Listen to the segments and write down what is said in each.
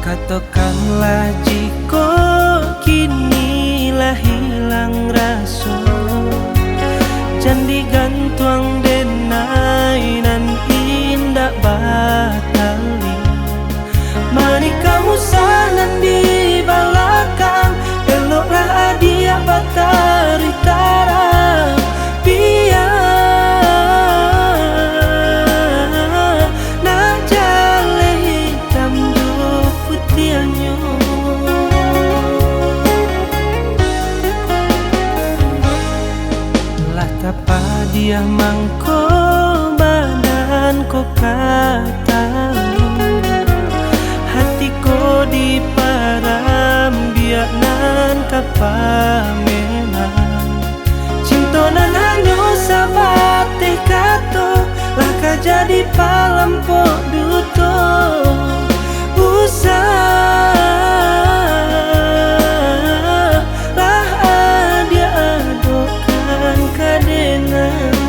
Katakanlah jika kini lah hilang rasa, jangan digantung denai nan indah batali. Mari kamu sanan di belakang, eloklah dia batari tarang. Biar nak jale hitam do putihnya, lah tapa dia mangko badan ko kata di param biak nan kapamenan. Cinta nan hanya sahabat kato, lah ka jadi palampok duto. Usah lah dia adokan kadenan.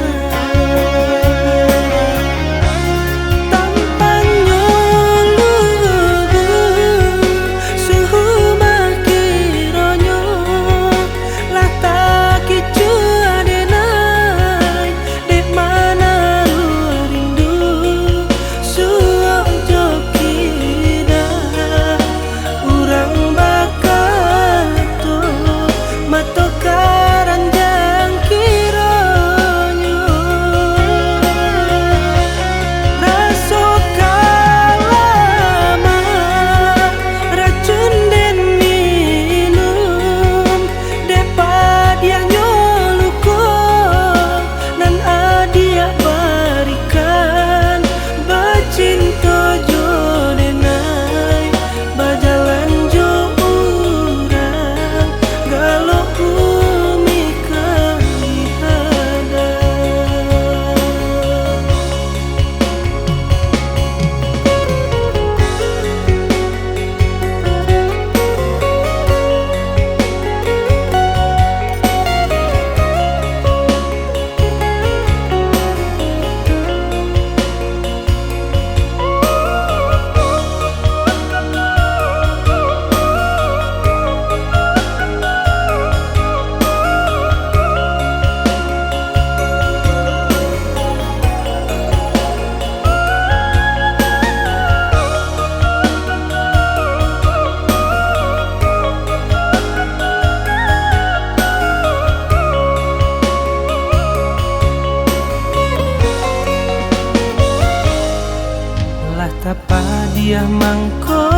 Tapa dia mangko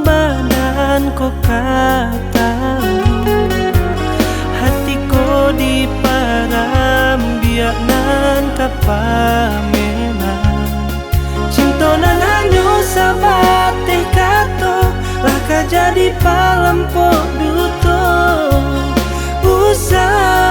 badan ko kata, hati ko di param biak nan kapamenan. Cinta nan hanya sahabat kato, lah ka jadi palampok duto. Usah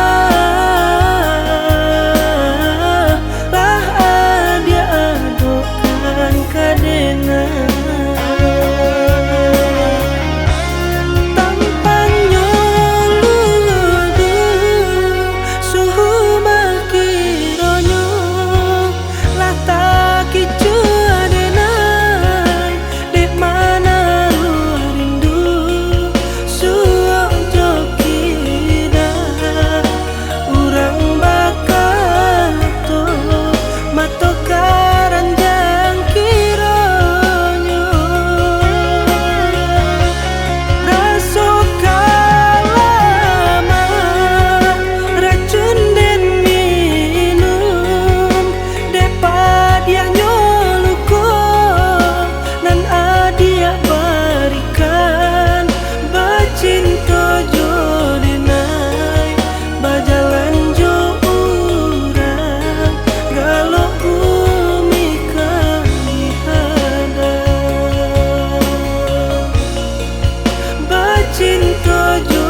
cinta.